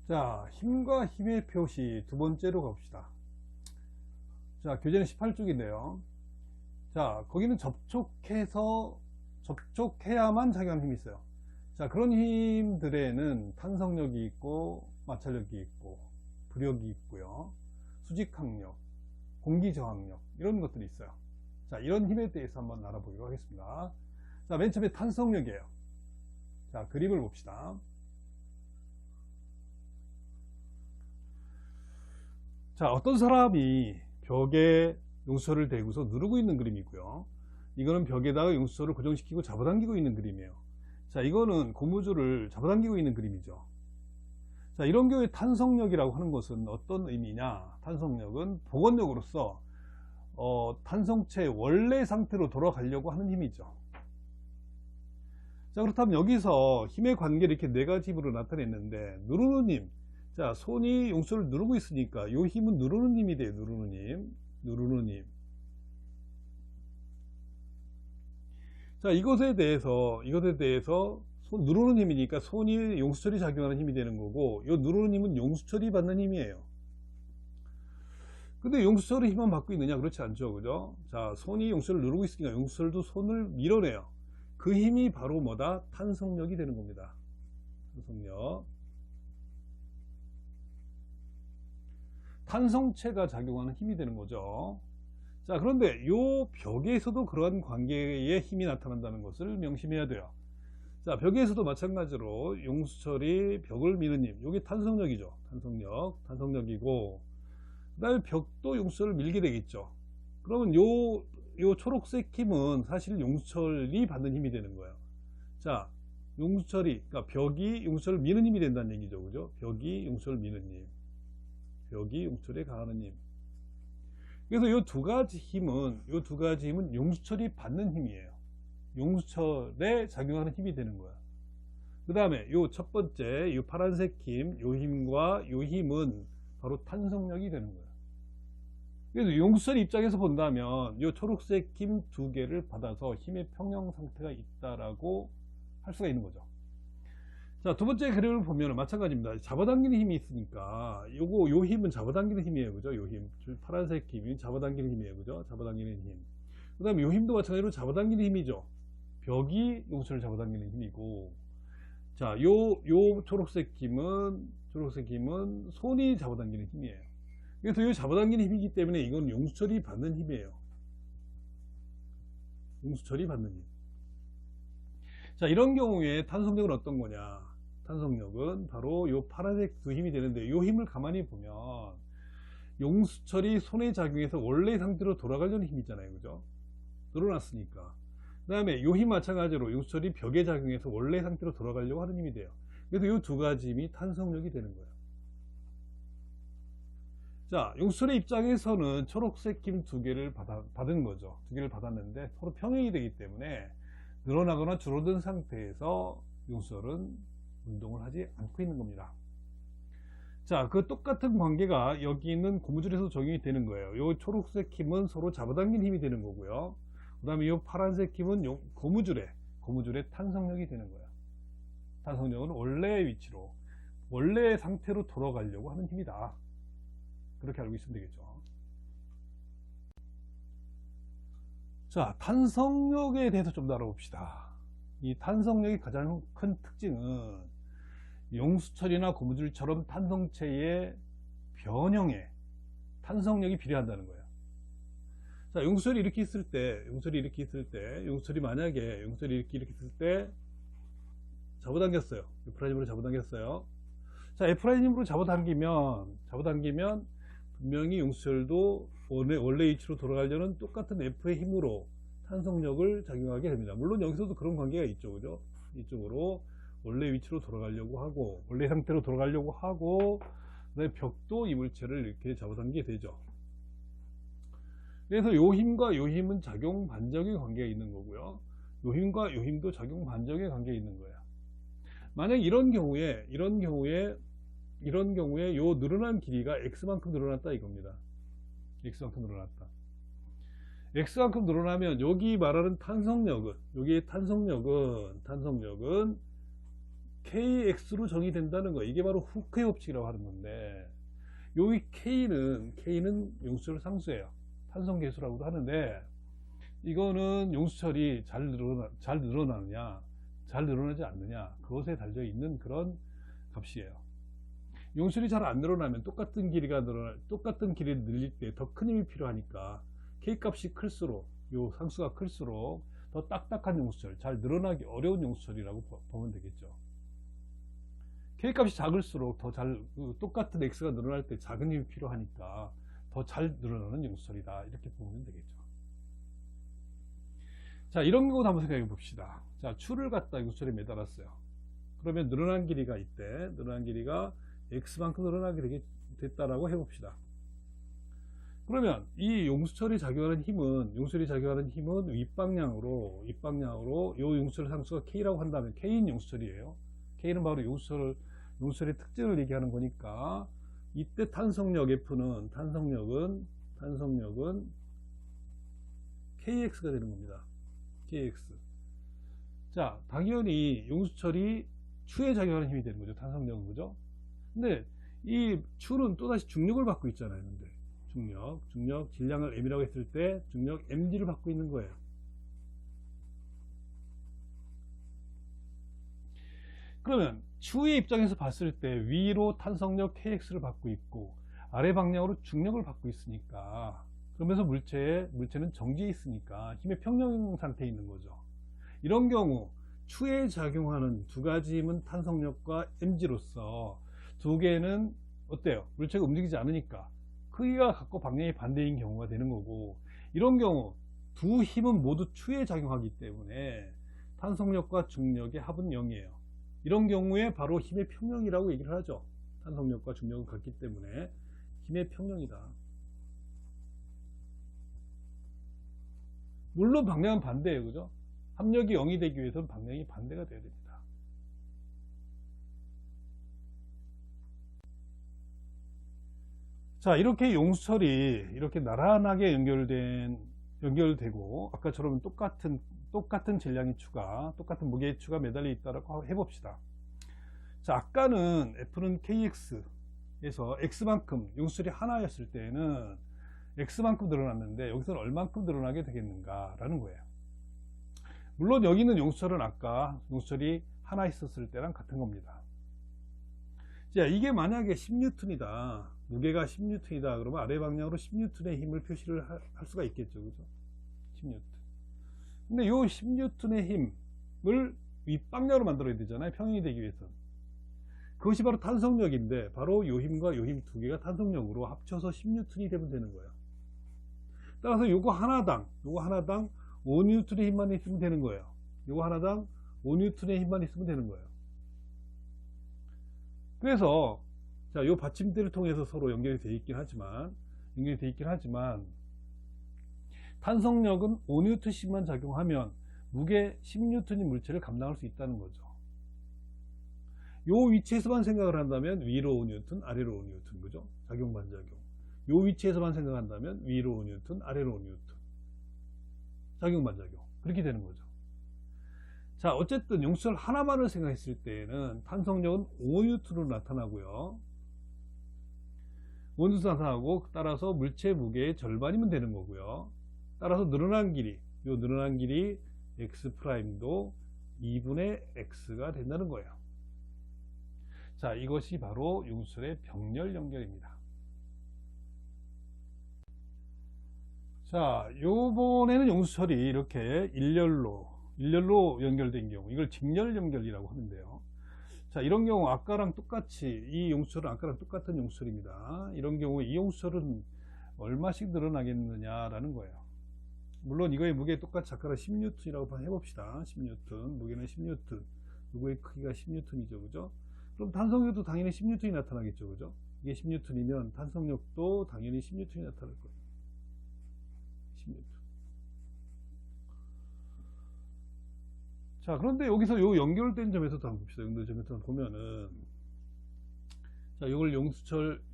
자, 힘과 힘의 표시 두 번째로 가봅시다. 자, 교재는 18쪽인데요. 자, 거기는 접촉해야만 작용하는 힘이 있어요. 자, 그런 힘들에는 탄성력이 있고, 마찰력이 있고, 부력이 있고요. 수직항력, 공기저항력, 이런 것들이 있어요. 자, 이런 힘에 대해서 한번 알아보기로 하겠습니다. 자, 맨 처음에 탄성력이에요. 자, 그림을 봅시다. 자, 어떤 사람이 벽에 용수철을 대고서 누르고 있는 그림이고요. 이거는 벽에다가 용수철을 고정시키고 잡아당기고 있는 그림이에요. 자, 이거는 고무줄을 잡아당기고 있는 그림이죠. 자, 이런 경우에 탄성력이라고 하는 것은 어떤 의미냐? 탄성력은 복원력으로서 탄성체의 원래 상태로 돌아가려고 하는 힘이죠. 자, 그렇다면 여기서 힘의 관계를 이렇게 네 가지 힘으로 나타냈는데, 누르는 힘. 자, 손이 용수철을 누르고 있으니까 이 힘은 누르는 힘이 돼요. 누르는 힘. 누르는 힘. 자, 이것에 대해서 손 누르는 힘이니까 손이 용수철이 작용하는 힘이 되는 거고, 이 누르는 힘은 용수철이 받는 힘이에요. 근데 용수철의 힘만 받고 있느냐? 그렇지 않죠. 그죠? 자, 손이 용수철을 누르고 있으니까 용수철도 손을 밀어내요. 그 힘이 바로 뭐다? 탄성력이 되는 겁니다. 탄성력. 탄성체가 작용하는 힘이 되는 거죠. 자, 그런데 이 벽에서도 그러한 관계의 힘이 나타난다는 것을 명심해야 돼요. 자, 벽에서도 마찬가지로 용수철이 벽을 미는 힘, 이게 탄성력이죠. 탄성력이고, 그 다음에 벽도 용수철을 밀게 되겠죠. 그러면 요 초록색 힘은 사실 용수철이 받는 힘이 되는 거예요. 자, 그러니까 벽이 용수철을 미는 힘이 된다는 얘기죠. 그죠? 벽이 용수철을 미는 힘. 벽이 용수철에 가하는 힘. 그래서 이 두 가지 힘은 용수철이 받는 힘이에요. 용수철에 작용하는 힘이 되는 거야. 그 다음에 요 첫 번째, 이 파란색 힘, 요 힘과 요 힘은 바로 탄성력이 되는 거예요. 그래서 용수철 입장에서 본다면 요 초록색 힘 두 개를 받아서 힘의 평형 상태가 있다라고 할 수가 있는 거죠. 자, 두 번째 그림을 보면 마찬가지입니다. 잡아당기는 힘이 있으니까 요 힘은 잡아당기는 힘이에요. 그죠? 요 힘. 파란색 힘이 잡아당기는 힘이에요. 그죠? 잡아당기는 힘. 그 다음에 요 힘도 마찬가지로 잡아당기는 힘이죠. 벽이 용수철을 잡아당기는 힘이고, 자, 요 초록색 힘은 손이 잡아당기는 힘이에요. 그래서 요 잡아당기는 힘이기 때문에 이건 용수철이 받는 힘이에요. 용수철이 받는 힘. 자, 이런 경우에 탄성력은 어떤 거냐? 탄성력은 바로 요 파란색 두 힘이 되는데, 요 힘을 가만히 보면 용수철이 손에 작용해서 원래 상태로 돌아가려는 힘이 있잖아요. 그죠? 늘어났으니까. 그 다음에 요 힘 마찬가지로 용수철이 벽에 작용해서 원래 상태로 돌아가려고 하는 힘이 돼요. 그래서 요 두 가지 힘이 탄성력이 되는 거예요. 자, 용수철의 입장에서는 초록색 힘 두 개를 받은 거죠. 두 개를 받았는데 서로 평행이 되기 때문에 늘어나거나 줄어든 상태에서 용수철은 운동을 하지 않고 있는 겁니다. 자, 그 똑같은 관계가 여기 있는 고무줄에서 적용이 되는 거예요. 요 초록색 힘은 서로 잡아당긴 힘이 되는 거고요. 그 다음에 이 파란색 힘은 고무줄의 탄성력이 되는 거예요. 탄성력은 원래의 위치로, 원래의 상태로 돌아가려고 하는 힘이다. 그렇게 알고 있으면 되겠죠. 자, 탄성력에 대해서 좀 더 알아봅시다. 이 탄성력의 가장 큰 특징은 용수철이나 고무줄처럼 탄성체의 변형에 탄성력이 필요하다는 거예요. 자, 용수철이 이렇게 있을 때, 용수철이 만약에 이렇게 있을 때 잡아당겼어요. F'으로 잡아당겼어요. 자, F'으로 잡아당기면 분명히 용수철도 원래 위치로 돌아가려는 똑같은 F의 힘으로 탄성력을 작용하게 됩니다. 물론 여기서도 그런 관계가 있죠. 그죠? 이쪽으로 원래 위치로 돌아가려고 하고, 원래 상태로 돌아가려고 하고, 그다음에 벽도 이 물체를 이렇게 잡아당기게 되죠. 그래서 요 힘과 요 힘은 작용 반작용의 관계가 있는 거고요. 요 힘과 요 힘도 작용 반작용의 관계가 있는 거예요. 만약 이런 경우에 요 늘어난 길이가 x만큼 늘어났다 이겁니다. x만큼 늘어났다. x만큼 늘어나면 여기 말하는 탄성력은 KX로 정의된다는 거. 이게 바로 후크의 법칙이라고 하는 건데, 요 K는 용수철 상수예요. 탄성계수라고도 하는데, 이거는 용수철이 잘 늘어나느냐, 잘 늘어나지 않느냐, 그것에 달려 있는 그런 값이에요. 용수철이 잘 안 늘어나면 똑같은 길이를 늘릴 때 더 큰 힘이 필요하니까 K 값이 클수록, 요 상수가 클수록 더 딱딱한 용수철, 잘 늘어나기 어려운 용수철이라고 보면 되겠죠. K 값이 작을수록 똑같은 X가 늘어날 때 작은 힘이 필요하니까 더 잘 늘어나는 용수철이다, 이렇게 보면 되겠죠. 자, 이런 경우도 한번 생각해 봅시다. 자, 추를 갖다 용수철에 매달았어요. 그러면 늘어난 길이가 이때, 늘어난 길이가 X만큼 늘어나게 됐다라고 해봅시다. 그러면 이 용수철이 작용하는 힘은 윗방향으로 요 용수철 상수가 K라고 한다면 K인 용수철이에요. K는 바로 용수철의 특징을 얘기하는 거니까, 이때 탄성력 F는 탄성력은 KX가 되는 겁니다. KX. 자, 당연히 용수철이 추에 작용하는 힘이 되는 거죠. 탄성력은, 그죠? 근데 이 추는 또다시 중력을 받고 있잖아요. 근데 중력, 질량을 M이라고 했을 때 중력 mg를 받고 있는 거예요. 그러면 추의 입장에서 봤을 때 위로 탄성력 KX를 받고 있고 아래 방향으로 중력을 받고 있으니까, 그러면서 물체는 정지해 있으니까 힘의 평형 상태에 있는 거죠. 이런 경우 추에 작용하는 두 가지 힘은 탄성력과 mg로서 두 개는 어때요? 물체가 움직이지 않으니까 크기가 같고 방향이 반대인 경우가 되는 거고, 이런 경우 두 힘은 모두 추에 작용하기 때문에 탄성력과 중력의 합은 0이에요. 이런 경우에 바로 힘의 평형이라고 얘기를 하죠. 탄성력과 중력은 같기 때문에 힘의 평형이다. 물론 방향은 반대예요, 그죠? 합력이 0이 되기 위해서는 방향이 반대가 되어야 됩니다. 자, 이렇게 용수철이 이렇게 나란하게 연결되고 아까처럼 똑같은 질량의 추가, 똑같은 무게의 추가 매달려 있다고 해봅시다. 자, 아까는 F는 KX에서 X만큼 용수철이 하나였을 때는 X만큼 늘어났는데, 여기서는 얼만큼 늘어나게 되겠는가 라는 거예요. 물론 여기는 용수철은 아까 용수철이 하나 있었을 때랑 같은 겁니다. 자, 이게 만약에 10N이다, 무게가 10N이다 그러면 아래 방향으로 10N의 힘을 표시를 할 수가 있겠죠, 그죠? 10N. 근데 요 10N의 힘을 윗방향으로 만들어야 되잖아요, 평형이 되기 위해서는. 그것이 바로 탄성력인데, 바로 요 힘과 요 힘 두 개가 탄성력으로 합쳐서 10N이 되면 되는 거예요. 따라서 요거 하나당 5N의 힘만 있으면 되는 거예요. 요거 하나당 5N의 힘만 있으면 되는 거예요. 그래서 자, 요 받침대를 통해서 서로 연결이 되어 있긴 하지만 탄성력은 5N씩만 작용하면 무게 10N의 물체를 감당할 수 있다는 거죠. 요 위치에서만 생각을 한다면 위로 5N, 아래로 5N, 그죠? 작용 반작용. 요 위치에서만 생각한다면 위로 5N, 아래로 5N. 작용 반작용. 그렇게 되는 거죠. 자, 어쨌든 용수철 하나만을 생각했을 때에는 탄성력은 5N으로 나타나고요. 5N으로 나타나고, 따라서 물체 무게의 절반이면 되는 거고요. 따라서 늘어난 길이 X'도 2분의 X가 된다는 거예요. 자, 이것이 바로 용수철의 병렬 연결입니다. 자, 요번에는 용수철이 이렇게 일렬로 연결된 경우, 이걸 직렬 연결이라고 하는데요. 자, 이런 경우 아까랑 똑같이, 이 용수철은 아까랑 똑같은 용수철입니다. 이런 경우에 이 용수철은 얼마씩 늘어나겠느냐라는 거예요. 물론 이거의 무게 똑같이 아까랑 10N이라고 해봅시다. 10N, 무게는 10N, 이거의 크기가 10N이죠, 그죠? 그럼 탄성력도 당연히 10N이 나타나겠죠, 그죠? 이게 10N이면 탄성력도 당연히 10N이 나타날 거예요. 10N. 자, 그런데 여기서 요 연결된 점에서도 한번 봅시다. 연결된 점에서 보면은, 자, 요걸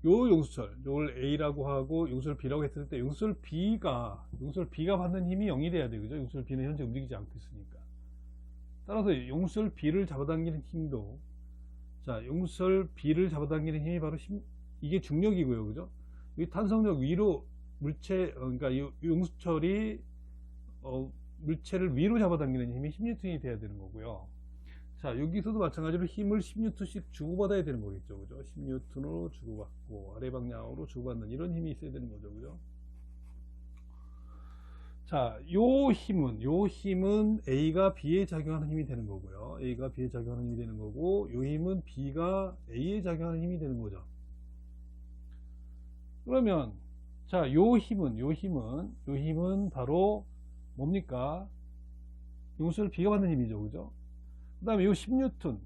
요걸 A라고 하고 용수철 B라고 했을 때 용수철 B가 받는 힘이 0이 돼야 돼요, 그죠? 용수철 B는 현재 움직이지 않고 있으니까. 따라서 용수철 B를 잡아당기는 힘도 자, 용수철 B를 잡아당기는 힘이 바로 이게 중력이고요. 그죠? 이 탄성력 위로 그러니까 이 용수철이 물체를 위로 잡아당기는 힘이 10N이 돼야 되는 거고요. 자, 여기서도 마찬가지로 힘을 10N씩 주고받아야 되는 거겠죠. 그죠? 10N으로 주고받고 아래 방향으로 주고받는 이런 힘이 있어야 되는 거죠. 그죠? 자, 요 힘은 A가 B에 작용하는 힘이 되는 거고요. A가 B에 작용하는 힘이 되는 거고, 요 힘은 B가 A에 작용하는 힘이 되는 거죠. 그러면, 자, 요 힘은 바로 뭡니까? 용수철 B가 받는 힘이죠. 그죠? 그 다음에 요 10N,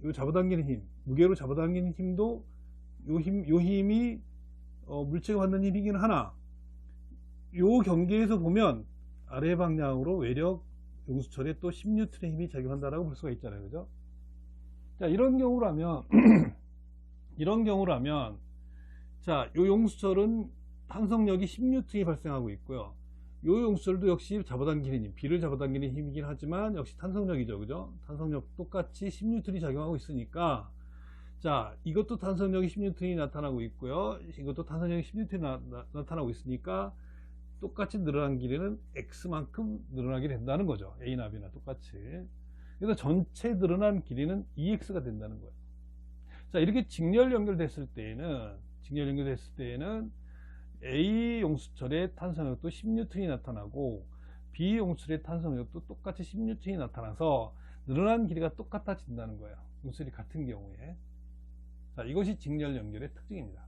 요 잡아당기는 힘, 무게로 잡아당기는 힘도 요 힘이 물체가 받는 힘이긴 하나, 요 경계에서 보면 아래 방향으로 외력 용수철에 또 10N의 힘이 작용한다라고 볼 수가 있잖아요. 그죠? 자, 이런 경우라면 자, 요 용수철은 탄성력이 10N이 발생하고 있고요. 요 용수철도 역시 잡아당기는 힘, B를 잡아당기는 힘이긴 하지만 역시 탄성력이죠. 그죠? 탄성력 똑같이 10N이 작용하고 있으니까, 자, 이것도 탄성력이 10N이 나타나고 있고요. 이것도 탄성력이 10N이 나타나고 있으니까 똑같이 늘어난 길이는 X만큼 늘어나게 된다는 거죠. A나 B나 똑같이. 그래서 전체 늘어난 길이는 EX가 된다는 거예요. 자, 이렇게 직렬 연결됐을 때에는 A 용수철의 탄성력도 10N이 나타나고 B 용수철의 탄성력도 똑같이 10N이 나타나서 늘어난 길이가 똑같아진다는 거예요. 용수철이 같은 경우에. 자, 이것이 직렬 연결의 특징입니다.